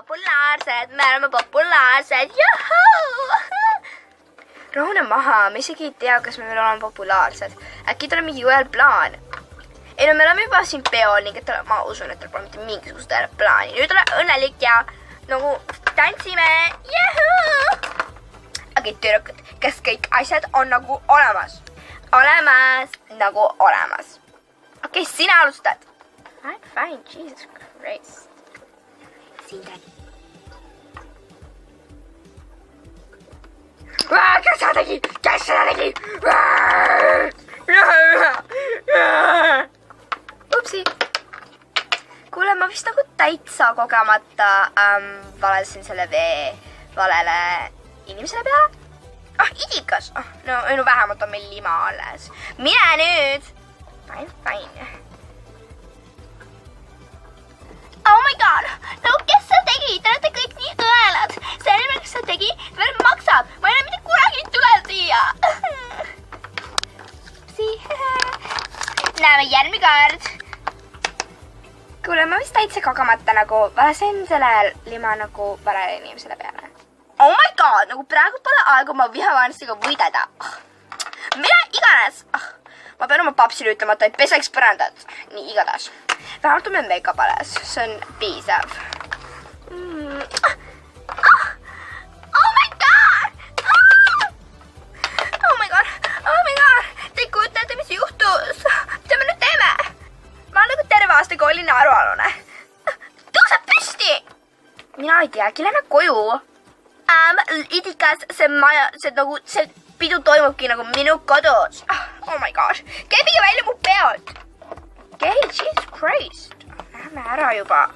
populaarsed, me oleme populaarsed, juhuu! Rahune maha, me isegi ei tea, kas me veel oleme populaarsed. Äkki tal on mingi jõel plaan. Ei no, me oleme juba siin peol, ning et ma usun, et tal pole mitte mingisugust plaani. Nüüd ole õnnelik ja nagu tantsime, juhuu! Okei, tüdrukud, kas kõik asjad on nagu olemas? Olemas, nagu olemas. Okei, sina alustad. I'm fine, Jesus Christ. Siin tän. Kes seda tegi? Kes seda tegi? Upsi. Kuule, ma vist nagu täitsa kogemata valesin selle vee valele inimesele peale. Idikas. No vähemalt on meil lima alles. Mine nüüd. Fine. Oh my god. No, kes seda tegi? Te olete kõik nii õelad. See nimel, kes seda tegi, veel maksab. Ma ei ole mitte kunagi tule siia. Upsi. Näeme järgmine kord. Kuule, ma vist täitsa kogemata nagu valesin selle lima nagu valele inimesele peale. Oh my god, nagu praegu pole aega oma vihavaanistega võideda. Mida iganes. Ma pean oma papsile ütlema, et ta ei peseks põrandat. Nii, igatahes. Vähemalt on meil makeup alles. See on piisav. Oh my god! Oh my god! Te ei kujutate, mis juhtus. Mida me nüüd teeme? Ma olen nagu terve aasta kooli naerualune. Tõuseb püsti! Mina ei teagi, lähme koju. Idikas, see pidu toimubki nagu minu kodus. Oh my gosh. Käibige välja mu pealt. Okay, Jesus Christ. Lähme ära juba.